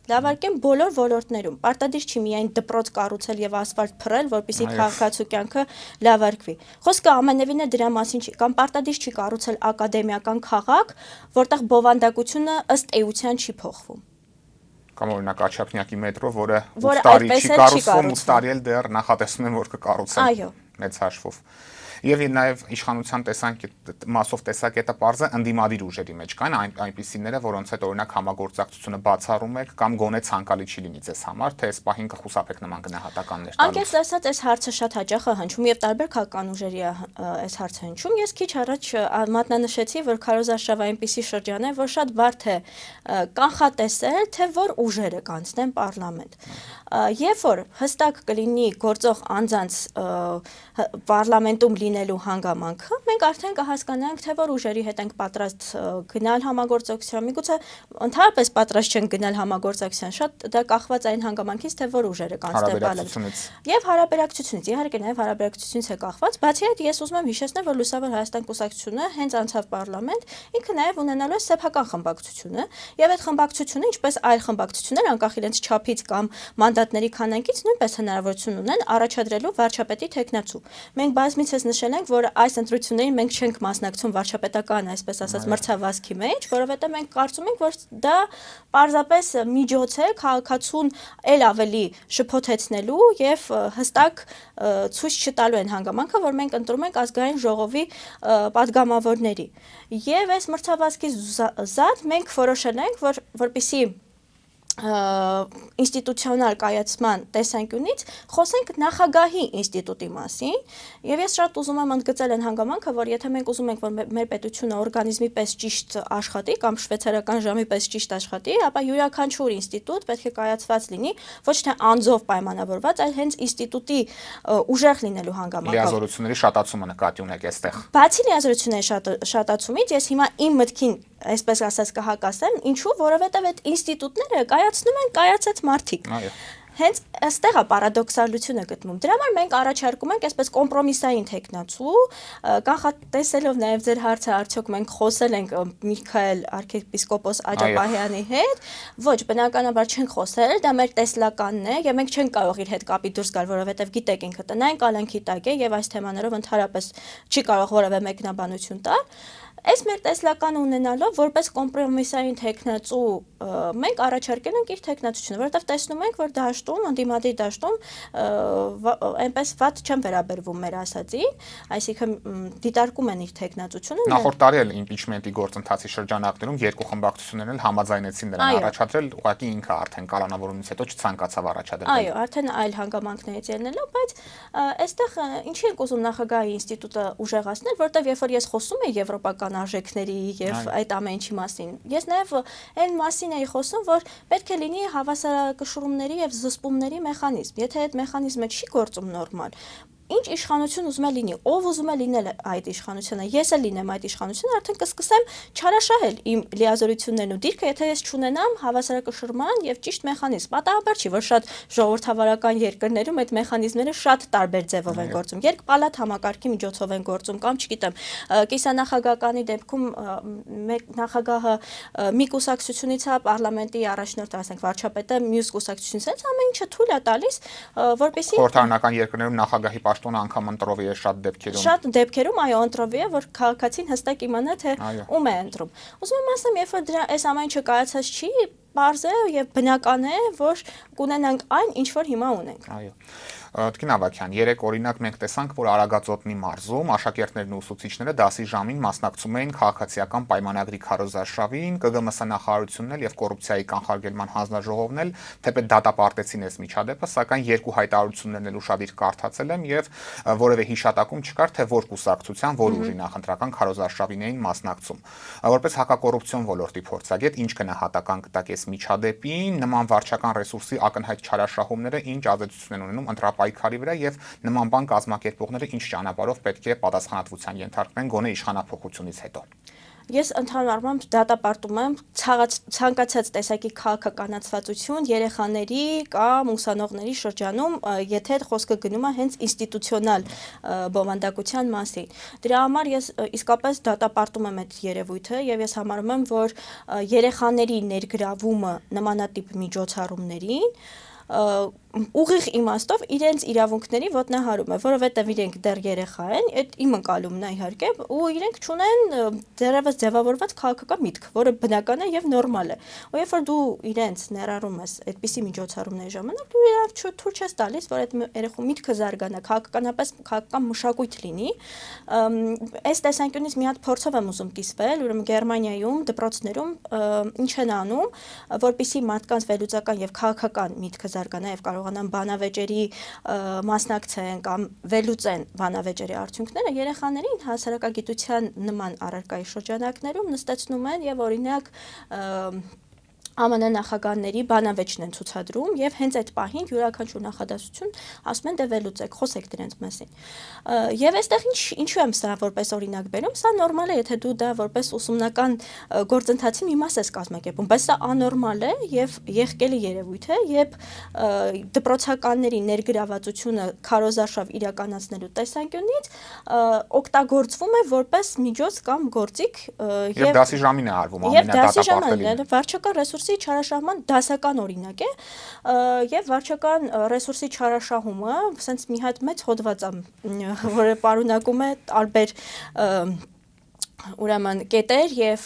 S2: լավարկեն բոլոր ոլորտներում։ Պարտադիր չի միայն դպրոց կառուցել եւ ասֆալտ փռել, որպեսզի քաղաքացու կյանքը լավարկվի։ Խոսքը ամենևին է դրա մասին չի, կամ պարտադիր չի կառուցել ակադեմիական քաղաք, որտեղ բովանդակությունը ըստ էության չի փոխվում։
S1: Կամ օրինակ Աչափնյակի մետրո, որը 8 տարի չի կառուցվում, 8 տարի էլ դեռ նախատեսում են, որ կկառուցեն։
S2: Այո։
S1: Մեծ հաշվով։ Եվ նաև իշխանության մասով տեսակետը պարզը ընդդիմադիր ուժերի մեջ կան այնպիսիները, որոնց հետ օրինակ համագործակցությունը բացառում եք կամ գոնե ցանկալի չի լինի ձեզ համար, թե այս պահին կխուսափեք նման գնահատականներ տալուց։
S2: Անկեղծ ասած, այս հարցը շատ հաճախ է հնչում եւ տարբեր քաղաքական ուժերի այս հարցը հնչում։ Ես քիչ առաջ մատնանշեցի, որ քարոզարշավը այնպիսի շրջան է, որ շատ բարդ է կանխատեսել, թե որ ուժերը կանցնեն պարլամենտ։ Երբ որ հստակ կլինի գործող անձանց պարլամենտում լինելու հանգամանքը, մենք արդեն կհասկանանք, թե որ ուժերի հետ ենք պատրաստ գնալ համագործակցության, միգուցե ընդհանրապես պատրաստ չենք գնալ համագործակցության, շատ դա կախված այն հանգամանքից, թե որ ուժերը կանցնեն պարլամենտ։ Եվ հարաբերակցությունից, իհարկե նաև հարաբերակցությունից է կախված, բացի այդ ես ուզում եմ հիշեցնել, որ Լուսավոր Հայաստան կուսակցությունը հենց անցավ պարլամենտ, ինքը նաև ունենալու է սեփական խմբակցությունը, եւ այդ խմբակցությունը, ինչպես այլ խմբակցություններ, անկախ իրենց չափից կամ մանդատների քանակից, նույնպես հնարավորություն ունեն առաջադրելու վարչապետի թեկնածու։ Մենք բազմիցս նշել ենք, որ այս ընտրություններին մենք չենք մասնակցում վարչապետական, այսպես ասած, մրցավազքի մեջ, որովհետև մենք կարծում ենք, որ դա պարզապես միջոց է քաղաքացուն ել ավելի շփոթեցնելու եւ հստակ ցույց չտալու են հանգամանքը, որ մենք ընտրում ենք ազգային ժողովի падգամավորների։ Եվ այս մրցավազքի զատ մենք որոշել ենք, որպեսզի ինստիտուցիոնալ կայացման տեսանկյունից խոսենք նախագահի ինստիտուտի մասին եւ ես շատ ուզում եմ ընդգծել այն հանգամանքը, որ եթե մենք ուզում ենք, որ մեր պետությունը օրգանիզմի պես ճիշտ աշխատի կամ շվեյցարական ժամի պես ճիշտ աշխատի, ապա յուրաքանչյուր ինստիտուտ պետք է կայացված լինի ոչ թե անձով պայմանավորված, այլ հենց ինստիտուտի ուժեղ լինելու հանգամանքով։
S1: Լիազորությունների շատացումը նկատի ունեք այստեղ։
S2: Բացի լիազորությունների շատացումից, ես հիմա իմ մտքին այսպես ասած կհակասեմ, ինչու, որովհետև այդ ինստիտուտները կայացնում են կայացած մարդիկ։ Հենց այստեղ է պարադոքսալությունը գտնում։ Դրա համար մենք առաջարկում ենք այսպես կոմպրոմիսային թեկնածու, կանխատեսելով նաև ձեր հարցը, արդյոք մենք խոսել ենք Միքայել arczepiskopos Աջապահյանի հետ, ոչ, բնականաբար չենք խոսել, դա մեր տեսլականն է, եւ մենք չենք կարող իր հետ կապի դուրս գալ, որովհետեւ գիտեք ինքը տնային կալանքի տակ է եւ այս թեմաներով ընդհանրապես չի կարող որևէ մեկնաբանություն տալ։ Այս մեր տեսլականը ունենալով որպես կոմպրոմիսային թեկնածու մենք առաջարկել ենք իր թեկնածությունը, որովհետև տեսնում ենք, որ դաշտում, ընդդիմադիր դաշտում այնպես վատ չեն վերաբերվում մեր ասածին, այսինքն դիտարկում են իր թեկնածությունը։
S1: Նախորդ տարի էլ իմպիչմենտի գործընթացի շրջանակներում երկու խմբակցություններն էլ համաձայնեցին նրան առաջադրել, ուղղակի ինքը արդեն կալանավորումից հետո չցանկացավ առաջադրել։
S2: Այո, արդեն այլ հանգամանքներից ելնելով, բայց այստեղ ինչի ենք ուզում նախագահի ինստիտուտը ուժեղացնել, որտեղ երբ որ ես խոսում եմ եվրոպական արժեքների եւ այդ ամեն ինչի մասին, ես նաեւ այն մասին էի խոսում, որ պետք է լինի հավասարակշռումների եւ զսպումների մեխանիզմ։ Եթե այդ մեխանիզմը չի գործում նորմալ, ինչ իշխանություն ուզում է լինի, ով ուզում է լինել այդ իշխանությունը, ես էլ լինեմ այդ իշխանությունը, արդեն կսկսեմ չարաշահել իմ լիազորություններն ու դիրքը, եթե ես չունենամ հավասարակշռման եւ ճիշտ մեխանիզմ։ Պատահաբար չի, որ շատ ժողովրդավարական երկրներում այդ մեխանիզմները շատ տարբեր ձևով են գործում։ Երկպալատ համակարգի միջոցով են գործում կամ չգիտեմ, կիսանախագահականի դեպքում նախագահը մի կուսակցությունից է, պարլամենտի առաջնորդը, ասենք վարչապետը մյուս կուսակցությունից, ամեն ինչը թույլ է տալիս, որպեսզի
S1: խորհրդարանական երկրներում նախագահի պաշտոնը անգամ ընտրովի է շատ դեպքերում։
S2: Շատ դեպքերում այո, ընտրովի է, որ քաղաքացին հստակ իմանա թե ում է ընտրում։ Ուզում եմ ասեմ, երբ որ դրա այս ամեն ինչը կայացած չի, պարզ է եւ բնական է, որ կունենանք այն, ինչ որ հիմա ունենք։
S1: Այո։ Տիկին Ավագյան, երեք օրինակ մենք տեսանք, որ Արագածոտնի մարզում աշակերտներն ու ուսուցիչները դասի ժամին մասնակցում էին քաղաքացիական պայմանագրի քարոզարշավին, ԿԳՄՍ նախարարությունն էլ եւ կոռուպցիայի կանխարգելման հանձնաժողովն էլ թեպետ դատապարտեցին այս միջադեպը, սակայն երկու հայտարարություններն էլ ուշադիր կարդացել եմ եւ որևէ հիշատակում չկար, թե որ կուսակցության, որ ուժի նախընտրական քարոզարշավին էին մասնակցում։ Որպես հակակոռուպցիոն ոլորտի փորձագետ, ինչ գնահատական կտակ այս միջադեպին, նման վարչական ռեսուրսի ակնհայտ չարաշահումները ինչ ազդեցություն են ունենում ընտրապայքարի վրա եւ նման բան կազմակերպողները ինչ ճանապարհով պետք է պատասխանատվության ենթարկվեն գոնե իշխանափոխությունից հետո։
S2: Ես ընդհանուր առմամբ դատապարտում եմ ցանկացած տեսակի քաղաքականացվածություն երեխաների կամ ուսանողների շրջանում, եթե խոսքը գնում է հենց ինստիտուցիոնալ բովանդակության մասին։ Դրա համար ես իսկապես դատապարտում եմ այդ երևույթը եւ ես համարում եմ, որ երեխաների ներգրավումը նմանատիպ միջոցառումներին ուղիղ իմաստով իրենց իրավունքների ոտնահարում է, որովհետև իրենք դեռ երեխա են, այդ իմ ընկալումն է իհարկե, ու իրենք չունեն դեռևս ձևավորված քաղաքական միտք, որը բնական է եւ նորմալ է։ Ու երբ որ դու իրենց ներառում ես այդպիսի միջոցառումների ժամանակ, դու իրավ թույլ չես տալիս, որ այդ երեխու միտքը զարգանա, քաղաքականապես քաղաքական մշակույթ լինի։ Այս տեսանկյունից մի հատ փորձով եմ ուզում կիսվել, ուրեմն Գերմանիայում դպրոցներում ինչ են անում, որպեսզի մարդկանց վերլուծական եւ քաղաքական միտքը զարգանա եւ կարողանան բանավեճերի մասնակցեն կամ վերլուծեն բանավեճերի արդյունքները, երեխաներին հասարակագիտության նման առարկայի շրջանակներում նստեցնում են եւ օրինակ ԱՄՆ նախագահների բանավեճն են ցուցադրում եւ հենց այդ պահին յուրաքանչյուր նախադասություն ասում են դե վերլուծեք, խոսեք դրանց մասին։ Եվ այստեղ ինչու եմ սա որպես օրինակ բերում, սա նորմալ է, եթե դու դա որպես ուսումնական գործընթացի մի մաս ես կազմակերպում, բայց սա անորմալ է եւ եղկելի երևույթ է, երբ դպրոցականների ներգրավվածությունը քարոզարշավ իրականացնելու տեսանկյունից օգտագործվում է որպես միջոց կամ գործիք
S1: եւ դասի ժամին է արվում ամենադատապարտելին։
S2: Վարչական ռեսուրսի չարաշահման դասական օրինակ է եւ վարչական ռեսուրսի չարաշահումը ասենց մի հատ մեծ հոդված է, որը պարունակում է տարբեր ուրեմն կետեր եւ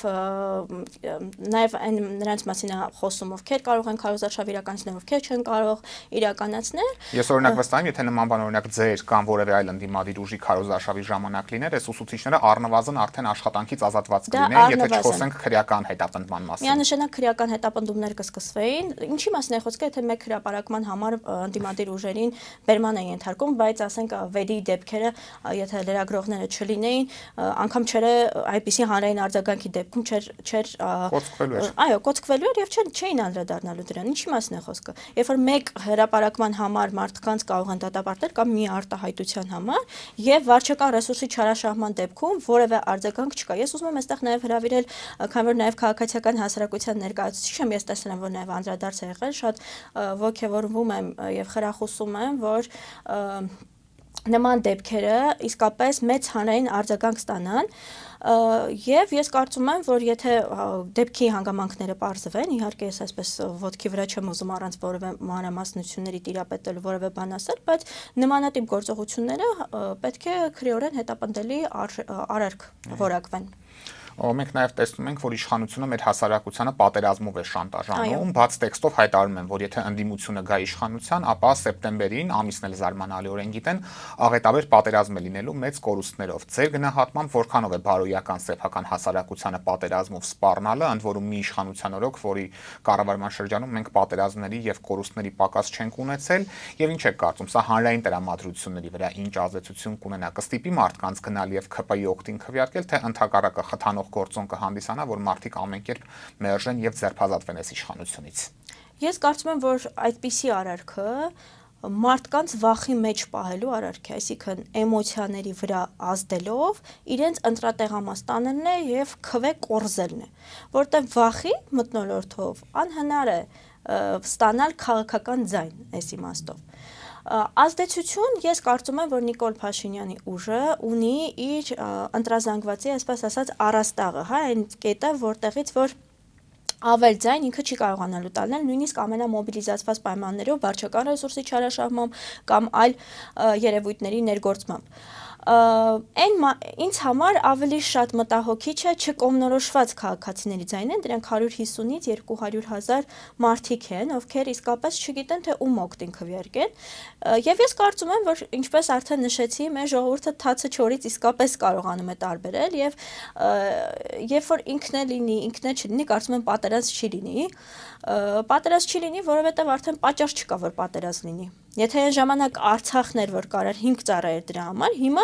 S2: նաեւ այն նրանց մասին խոսում ովքեր կարող են քարոզարշավ իրականացնել, ովքեր չեն կարող իրականացնել։
S1: Ես օրինակ վստահ եմ, եթե նման բան օրինակ ձեր կամ որևէ այլ ընդդիմադիր ուժի քարոզարշավի ժամանակ լիներ, այս ուսուցիչները առնվազն արդեն աշխատանքից ազատված կլինեին, եթե չխոսենք քրեական հետապնդման մասին։
S2: Միանշանակ քրեական հետապնդումներ կսկսվեին։ Ինչի մասին է խոսքը, եթե մեկ հրապարակման համար ընդդիմադիր ուժերին բերման է ենթարկում, բայց ասենք վերի դեպքերը, եթե լրագրողները չլինեին, անգամ չէ այդպիսի հանրային արձագանքի դեպքում չէր այո, կոծկվելու էր եւ չէին անդրադառնալու դրան։ Ինչի մասին է խոսքը։ Երբ որ մեկ հրապարակման համար մարդկանց կարող են դատապարտել կամ մի արտահայտության համար եւ վարչական ռեսուրսի չարաշահման դեպքում որևէ արձագանք չկա։ Ես ուզում եմ այստեղ նաեւ հրավիրել, քանի որ նաեւ քաղաքացիական հասարակության ներկայացուցիչ եմ, ես տեսել եմ, որ նաեւ անդրադարձ է եղել, շատ ողջևորվում եմ եւ խրախուսում եմ, որ նման դեպքերը իսկապես մեծ հանրային արձագանք ստանան եւ ես կարծում եմ, որ եթե դեպքի հանգամանքները պարզվեն, իհարկե ես այսպես ոտքի վրա չեմ ուզում առանց որևէ մանրամասնությունների տիրապետելու որևէ բան ասել, բայց նմանատիպ գործողությունները պետք է քրեորեն հետապնդելի արարք որակվեն։
S1: Մենք նաև տեսնում ենք, որ իշխանությունը մեր հասարակությանը պատերազմով է շանտաժանում, բաց տեքստով հայտարարում են, որ եթե ընդդիմությունը գա իշխանության, ապա սեպտեմբերին, ամիսն էլ զարմանալիորեն գիտեն, աղետաբեր պատերազմ է լինելու մեծ կորուստներով։ Ձեր գնահատմամբ որքանով է բարոյական սեփական հասարակությանը պատերազմով սպառնալը, ընդ որում մի իշխանության օրոք, որի կառավարման շրջանում մենք պատերազմների եւ կորուստների պակաս չենք ունեցել, եւ ինչ եք կարծում, սա հանրային տրամադրությունների վրա ինչ ազդեցություն կունենա, կստիպի մարդկանց գնալ եւ ՔՊ-ի օգտին քվեարկել, թե ընդհակառակը խթանող գործոն կհանդիսանա, որ մարդիկ ամեն կերպ մերժեն եւ ձերբազատվեն այս իշխանությունից։
S2: Ես կարծում եմ, որ այդպիսի արարքը մարդկանց վախի մեջ պահելու արարք է, այսինքն էմոցիաների վրա ազդելով իրենց ընտրատեղամաս տանելն է եւ քվե կորզելն է, որտեղ վախի մթնոլորտով անհնար է ստանալ քաղաքական ձայն այս իմաստով։ Ազդեցություն ես կարծում եմ, որ Նիկոլ Փաշինյանի ուժը ունի իր ընտրազանգվածի, այսպես ասած, առաստաղը, հա, այն կետը, որտեղից որ ավել ձայն ինքը չի կարողանալու տանել նույնիսկ ամենամոբիլիզացված պայմաններով վարչական ռեսուրսի չարաշահմամբ կամ այլ երևույթների ներգործմամբ։ Ինձ համար ավելի շատ մտահոգիչ է չկողմնորոշված քաղաքացիների ձայնը, դրանք 150-ից 200,000 մարդիկ են, ովքեր իսկապես չգիտեն, թե ում օգտին քվեարկեն, եւ ես կարծում եմ, որ ինչպես արդեն նշեցի, մեր ժողովուրդը թացը չորից իսկապես կարողանում է տարբերել եւ երբ որ ինքն է լինի, ինքն է չլինի, կարծում եմ պատերազմ չի լինի, որովհետեւ արդեն պատճառ չկա, որ պատերազմ լինի։ Եթե այն ժամանակ Արցախն էր, որ կարար 5 ծառայեր դրա համար, հիմա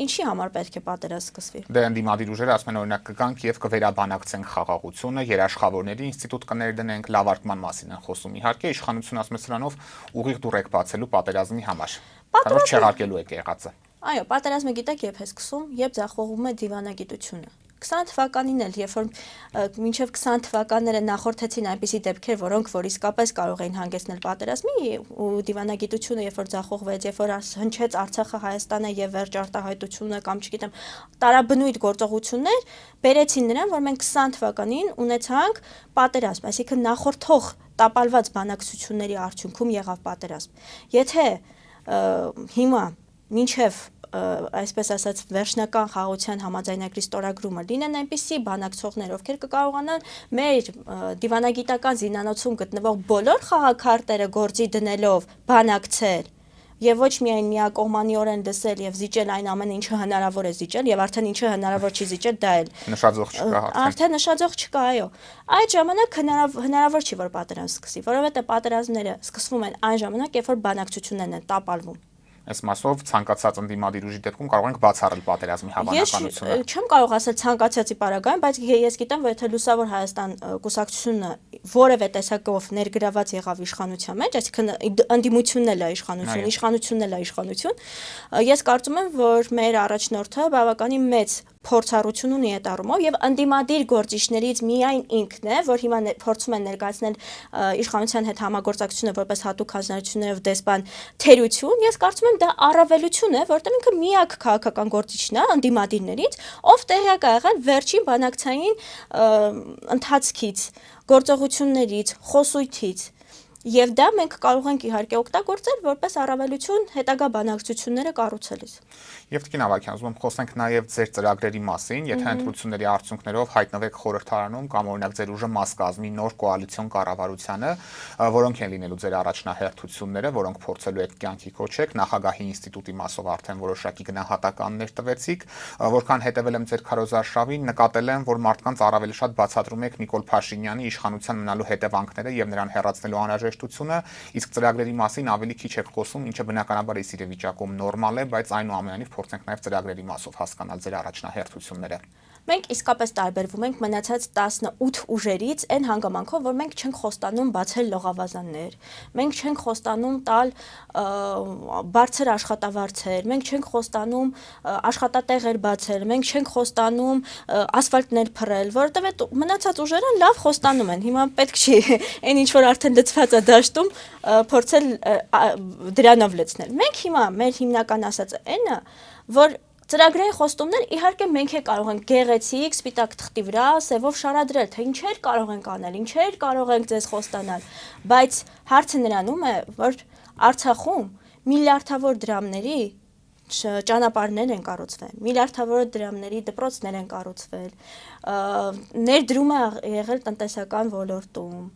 S2: ինչի համար պետք է պատերազմ սկսվի։
S1: Դե ընդդիմադիր ուժերը ասում են օրինակ կգանք եւ կվերաբանակցենք խաղաղությունը, երաշխավորների ինստիտուտ կներդնենք, լավարկման մասին են խոսում։ Իհարկե իշխանությունը ասում է սրանով ուղիղ դուռ եք բացելու պատերազմի համար։ Կարող չեղարկելու եք եղածը։
S2: Այո, պատերազմը գիտեք երբ է սկսում, երբ ձախողվում է դիվանագիտությունը։ 20 թվականին էլ, երբ որ մինչև 20 թվականները նախորդեցին այնպիսի դեպքեր, որոնք որ իսկապես կարող էին հանգեցնել պատերազմի ու դիվանագիտությունը, երբ որ ձախողվեց, երբ որ հնչեց Արցախը Հայաստանը եւ վերջ արտահայտությունը կամ չգիտեմ, տարաբնույթ գործողություններ, բերեցին նրան, որ մենք 20 թվականին ունեցանք պատերազմ, այսինքն նախորդող տապալված բանակցությունների արդյունքում եղավ պատերազմ։ Եթե հիմա մինչև այսպես ասած վերջնական խաղաղության համաձայնագրի ստորագրումը լինեն այնպիսի բանակցողներ, ովքեր կկարողանան մեր դիվանագիտական զինանոցում գտնվող բոլոր խաղաքարտերը գործի դնելով բանակցել եւ ոչ միայն միակողմանիորեն լսել եւ զիջել այն ամենը, ինչը հնարավոր է զիջել եւ արդեն ինչը հնարավոր չի զիջել, դա էլ
S1: նշաձող չկա։
S2: Արդեն նշաձող չկա, այո։ Այդ ժամանակ հնարավոր չի, որ պատերազմ սկսի, որովհետեւ պատերազմները սկսվում են այն ժամանակ, երբ որ բանակցություններն են տապալվում։
S1: Այս մասով ցանկացած ընդդիմադիր ուժի դեպքում կարող ենք բացառել պատերազմի հավանականությունը։
S2: Ես չեմ կարող ասել ցանկացածի պարագայում, բայց ես գիտեմ, որ եթե Լուսավոր Հայաստան կուսակցությունը որևէ տեսակով ներգրաված եղավ իշխանության մեջ, այսինքն ընդդիմությունն էլ է իշխանություն, իշխանությունն էլ է իշխանություն, ես կարծում եմ, որ մեր առաջնորդը բավականին մեծ փորձառություն ունի այդ առումով եւ ընդդիմադիր գործիչներից միայն ինքն է, որ հիմա փորձում են ներկայացնել իշխանության հետ համագործակցությունը որպես հատուկ հանձնարարություններով դեսպան թերություն, ես կարծում եմ դա առավելություն է, որտեղ ինքը միակ քաղաքական գործիչն է ընդդիմադիրներից, ով տեղյակ է եղել վերջին բանակցային ընթացքից, գործողություններից, խոսույթից Եվ դա մենք կարող ենք իհարկե օգտագործել որպես առավելություն հետագա բանակցությունները կառուցելիս։
S1: Եվ Տիկին Ավագյան, ուզում եմ խոսենք նաև ձեր ծրագրերի մասին, եթե ընտրությունների արդյունքներով հայտնվեք խորհրդարանում կամ օրինակ ձեր ուժը մաս կազմի նոր կոալիցիոն կառավարությանը, որոնք են լինելու ձեր առաջնահերթությունները, որոնք փորձելու եք կյանքի կոչեք, նախագահի ինստիտուտի մասով արդեն որոշակի գնահատականներ տվեցիք, որքան հետևել եմ ձեր քարոզարշավին, նկատել եմ, որ մարդկանց առավել շատ բացատրում եք Նիկոլ Փաշինյանի իշխանության մնալու հետևանքները եւ նրան հեռացնելու անհրաժեշտությունը, իսկ ծրագրերի մասին ավելի քիչ եք խոսում, ինչը բնականաբար այս իրավիճակում նորմալ է, բայց այնուամենայնիվ փորձենք նաև ծրագրերի մասով հասկանալ ձեր առաջնահերթությունները։
S2: Մենք իսկապես տարբերվում ենք մնացած 18 ուժերից այն հանգամանքով, որ մենք չենք խոստանում բացել լողավազաններ, մենք չենք խոստանում տալ բարձր աշխատավարձեր, մենք չենք խոստանում աշխատատեղեր բացել, մենք չենք խոստանում ասֆալտներ փռել, որովհետև մնացած ուժերը լավ խոստանում են։ Հիմա պետք չի այն ինչ որ արդեն լցված է դաշտում փորձել դրանով լցնել։ Մենք հիմա մեր հիմնական ասածը այն է, որ ծրագրային խոստումներ իհարկե մենք կարող ենք գեղեցիկ, սպիտակ թղթի վրա սևով շարադրել, թե ինչեր կարող ենք անել, ինչեր կարող ենք ձեզ խոստանալ, բայց հարցը նրանում է, որ Արցախում միլիարդավոր դրամների ճանապարհներ են կառուցվել, միլիարդավոր դրամների դպրոցներ են կառուցվել, ներդրում է եղել տնտեսական ոլորտում,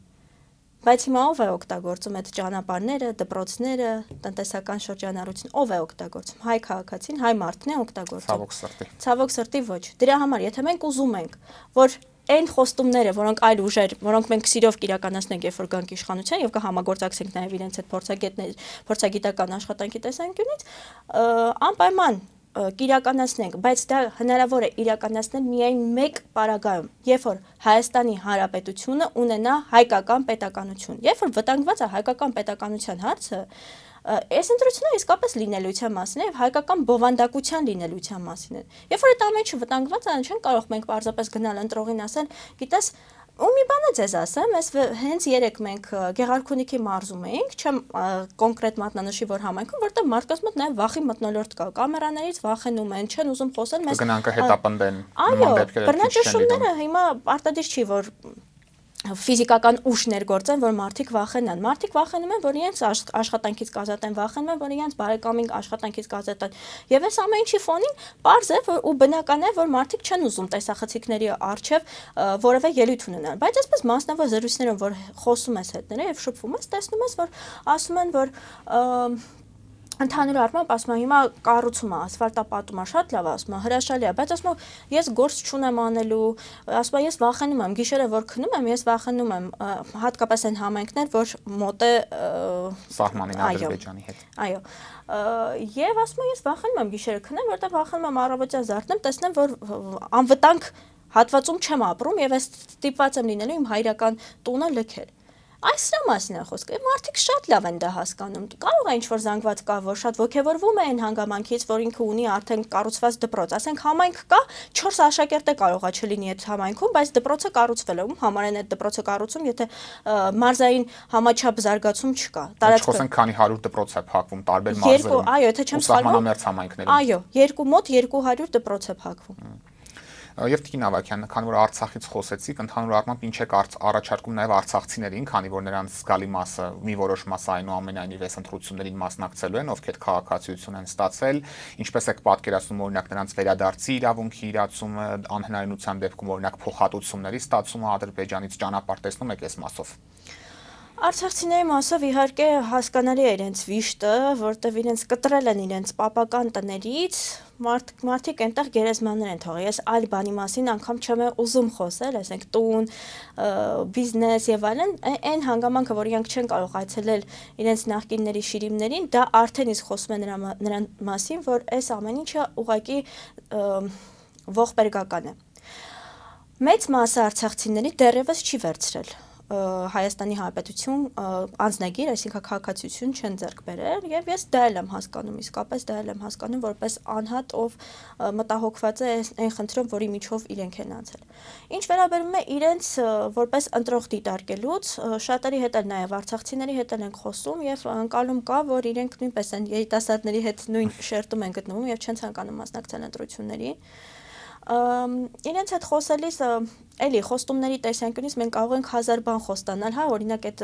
S2: բայց հիմա ով է օգտագործում այդ ճանապարհները, դպրոցները, տնտեսական շրջանառություն, ով է օգտագործում, հայ քաղաքացին, հայ մարդն է օգտագործում։ Ցավոք սրտի ոչ։ Դրա համար, եթե մենք ուզում ենք, որ այն խոստումները, որոնք այլ ուժեր, որոնք մենք սիրով կիրականացնենք, երբ որ գանք իշխանության եւ կհամագործակցենք նաեւ իրենց այդ փորձագիտական աշխատանքի տեսանկյունից, անպայման կիրականացնենք, բայց դա հնարավոր է իրականացնել միայն մեկ պարագայում, երբ որ Հայաստանի Հանրապետությունը ունենա հայկական պետականություն, երբ որ վտանգված է հայկական պետականության հարցը, այս ընտրությունը իսկապես լինելիության մասին է եւ հայկական բովանդակության լինելիության մասին է։ Երբ որ այդ ամենը վտանգված է, չեն կարող մենք պարզապես գնալ ընտրողին ասել, գիտես, ու մի բան է ձեզ ասեմ, այս հենց երեք մենք Գեղարքունիքի մարզում էինք, չեմ կոնկրետ մատնանշի որ համայնքում, որտեղ մարդկանց մոտ նաև վախի մթնոլորտ կա, կամերաներից վախենում են, չեն ուզում խոսել, մեզ
S1: կգնանք հետապնդեն։
S2: Այո, բռնաճնշումները հիմա պարտադիր չի, որ ֆիզիկական ուժ ներգործեն, որ մարդիկ վախենան։ Մարդիկ վախենում են, որ իրենց աշխատանքից կազատեն, վախենում են, որ իրենց բարեկամին աշխատանքից կազատեն։ Եվ այս ամեն ինչի ֆոնին պարզ է, որ ու բնական է, որ մարդիկ չեն ուզում տեսախցիկների առջև որևէ ելույթ ունենալ։ Բայց այսպես մասնավոր զրույցներով, որ խոսում ես հետները եւ շփվում ես, տեսնում ես, որ ասում են, որ ընդհանուր առմամբ ասում եմ հիմա կառուցումը, ասֆալտապատումը շատ լավ է, ասում եմ հրաշալի է, բայց ասում եմ ես գործ չունեմ անելու, ասում եմ ես վախենում եմ, գիշերը որ քնում եմ, ես վախենում եմ, հատկապես այն համայնքներ, որ մոտ է
S1: սահմանին Ադրբեջանի հետ։
S2: Այո։ Եվ ասում եմ ես վախենում եմ գիշերը քնեմ, որտեղ վախենում եմ առավոտյան զարթնեմ, տեսնեմ, որ անվտանգ հատվածում չեմ ապրում եւ ես ստիպված եմ լինելու իմ հայրական տունը լքել։ Այս սրա մասին է խոսքը։ Մարդիկ շատ լավ են դա հասկանում։ Կարող է ինչ-որ զանգված կա, որ շատ ոգևորվում է այն հանգամանքից, որ ինքը ունի արդեն կառուցված դպրոց։ Ասենք համայնք կա, 4 աշակերտ է կարող է չլինի այդ համայնքում, բայց դպրոցը կառուցվել է, ում համար են այդ դպրոցը կառուցում, եթե մարզային համաչափ զարգացում չկա։
S1: Խոսենք քանի 100 դպրոց է փակվում տարբեր մարզերում։
S2: Այո, եթե չեմ սխալվում,
S1: համայնքներում։
S2: Այո, մոտ 200 դպրոց է փակվում։
S1: Եվ Տիկին Ավագյան, քանի որ Արցախից խոսեցիք, ընդհանուր առմամբ ինչ եք առաջարկում նաև արցախցիներին, քանի որ նրանց զգալի մասը, մի որոշ մասը այնուամենայնիվ այս ընտրություններին մասնակցելու են, ովքեր քաղաքացիություն են ստացել, ինչպես եք պատկերացնում օրինակ նրանց վերադարձի իրավունքի իրացումը, անհնարինության դեպքում օրինակ փոխհատուցումների ստացումը Ադրբեջանից, ճանապարհ տեսնում եք այս մասով։
S2: Արցախցիների մասով իհարկե հասկանալի է իրենց վիշտը, որտեղ իրենց կտրել են իրենց պապական տներից, մարդիկ այնտեղ գերեզմաններ են թողել։ Ես այլ բանի մասին անգամ չեմ ուզում խոսել, ասենք տուն, բիզնես եւ այլն, այն հանգամանքը, որ իրանք չեն կարող այցելել իրենց նախկինների շիրիմներին, դա արդեն իսկ խոսում է նրան մասին, որ այս ամեն ինչը ուղղակի ողբերգական է։ Մեծ մասը արցախցիների դեռևս չի վերցրել Հայաստանի Հանրապետություն անձնագիր, այսինքն քաղաքացիություն չեն ձեռք բերել եւ ես դա եմ հասկանում, իսկապես դա եմ հասկանում որպես անհատ, ով մտահոգված է այն խնդրով, որի միջով իրենք են անցել։ Ինչ վերաբերում է իրենց որպես ընտրող դիտարկելուց, շատերի հետ էլ նաեւ արցախցիների հետ էլ ենք խոսում եւ անկալում կա, որ իրենք նույնպես են երիտասարդների հետ նույն շերտում են գտնվում եւ չեն ցանկանում մասնակցել ընտրությունների։ Իրենց հետ խոսելիս Էլի խոստումների տեսանկյունից մենք կարող ենք 1000 բան խոստանալ, հա, օրինակ այդ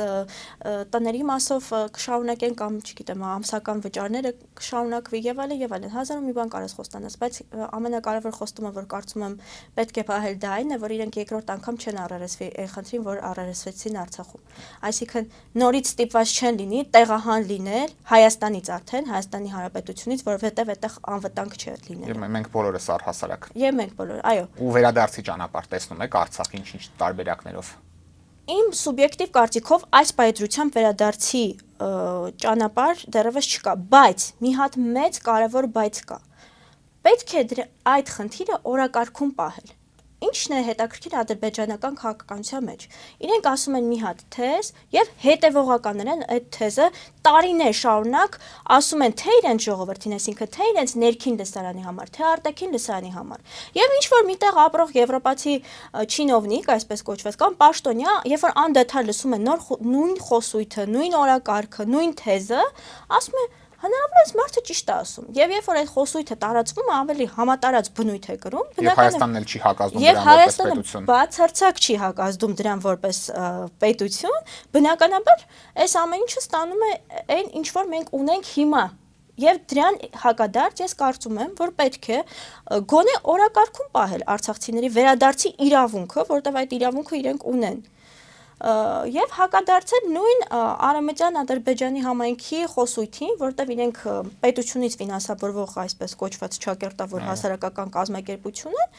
S2: տների մասով կշարունակեն կամ, չգիտեմ, ամսական վճարները կշարունակվի եւ այլն եւ այլն, 1000 մի բան կարես խոստանաս, բայց ամենակարևոր խոստումը, որ կարծում եմ պետք է պահել դա այն է, որ իրենք երկրորդ անգամ չեն առերեսվի այն խնդրին, որ առերեսվեցին Արցախում։ Այսինքն նորից ստիպված չեն լինի տեղահան լինել Հայաստանից արդեն, Հայաստանի Հանրապետությունից, որովհետեւ այդտեղ անվտանգ չէ լինելու։
S1: Եվ մենք բոլորս առհասարակ։
S2: Եվ մենք բոլորը, այո։
S1: Ու վերադարձի ճանապարհ տեսնում եք Արցախ ինչ տարբերակներով։
S2: Իմ սուբյեկտիվ կարծիքով այս պայծրությամբ վերադարձի ճանապարհ դեռևս չկա, բայց մի հատ մեծ կարևոր բայց կա։ Պետք է այդ խնդիրը օրակարգում պահել։ Ինչն է հետաքրքիր ադրբեջանական քաղաքականության մեջ։ Իրենք ասում են մի հատ թեզ եւ հետեւողական են այդ թեզը տարիներ շարունակ ասում են թե իրենց ժողովրդին, այսինքն թե իրենց ներքին լսարանի համար, թե արտաքին լսարանի համար։ Եվ ինչ որ միտեղ ապրող եվրոպացի չինովնիկ, այսպես կոչված, կամ պաշտոնյա, երբ որ անդադար լսում են նույն խոսույթը, նույն օրակարգը, նույն թեզը, ասում է հնարավորինս մարդը ճիշտ է ասում։ Եվ երբ որ այդ խոսույթը տարածվում, ավելի համատարած բնույթ է կրում,
S1: Եվ Հայաստանն էլ չի հակազդում
S2: եւ
S1: դրան որպես
S2: Հայաստանը
S1: պետություն։
S2: բացարձակ չի հակազդում դրան որպես պետություն, բնականաբար այս ամեն ինչը ստանում է այն ինչ որ մենք ունենք հիմա։ Եվ դրան հակադարձ ես կարծում եմ, որ պետք է գոնե օրակարգում պահել արցախցիների վերադարձի իրավունքը, որտեղ այդ իրավունքը իրենք ունեն։ Եվ հակադարձել նույն Արամեդյան Ադրբեջանի համայնքի խոսույթին, որտեղ իրենք պետությունից ֆինանսավորվող այսպես կոչված ճակերտավոր հասարակական կազմակերպությունը,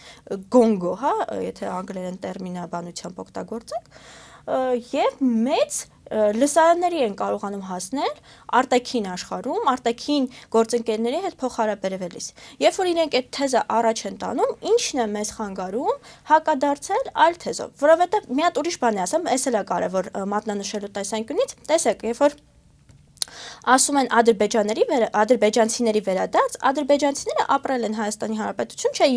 S2: գոնգո, հա, եթե անգլերեն տերմինաբանությամբ օգտագործենք, եւ մեծ լսարանների են կարողանում հասնել արտաքին աշխարհում, արտաքին գործընկերների հետ փոխհարաբերվելիս։ Երբ որ իրենք այդ թեզը առաջ են տանում, ինչն է մեզ խանգարում հակադարձել այլ թեզով, որովհետև մի հատ ուրիշ բան է ասեմ, էս էլ է կարևոր մատնանշելու տեսանկյունից, տեսեք, երբ որ ասում են ադրբեջանցիների վերադարձ, ադրբեջանցիները ապրել են Հայաստանի Հանրապետություն, չէ,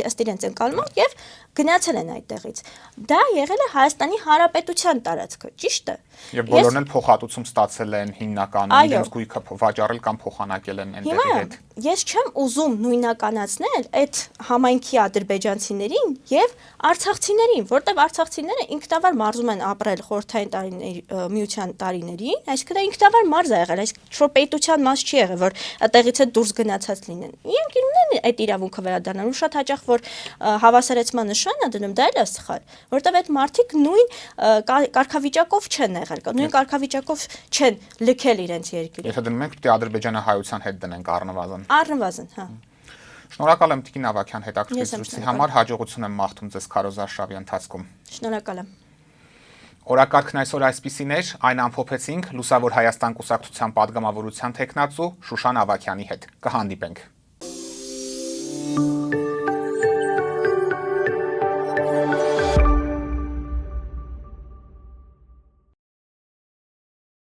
S2: ըստ իրենց ընկալման եւ գնացել են այդտեղից։ Դա եղել է Հայաստանի Հանրապետության տարածքը, ճիշտ է։
S1: Եվ բոլորն էլ փոխհատուցում ստացել են հիմնականում իրենց գույքը վաճառել կամ փոխանակել են այնտեղի հետ։
S2: Ես չեմ ուզում նույնականացնել այդ համայնքի ադրբեջանցիներին եւ արցախցիներին, որտեղ արցախցիները ինքնավար մարզում են ապրել խորհրդային միության տարիներին, այսինքն ինքնավար մարզ է եղել, այսինքն որ պետության մաս չի եղել, որ այդտեղից է դուրս գնացած լինեն։ Իրենք ունեն այդ իրավունքը վերադառնալու, շատ հաճախ որ հավասարեցման նշան է դնում, դա էլ է սխալ, որտեղ այդ մարդիկ նույն կարգավիճակով չեն եղել, նույն կարգավիճակով չեն լքել իրենց երկիրը։
S1: Եթե դնում ենք, պետք է ադրբեջանահայության հետ դնենք առնվազն։
S2: Առնվազն, հա։
S1: Շնորհակալ եմ Տիկին Ավագյան հետաքրքիր զրույցի համար, հաջողություն եմ մաղթում ձեզ քարոզ արշավի ընթացքում։
S2: Շնորհակալ եմ։
S1: Օրակարգն այսօր այսպիսին էր, այն ամփոփեցինք Լուսավոր Հայաստան կուսակցության падգամավորության տեխնացու Շուշան Ավագյանի հետ։ Կհանդիպենք։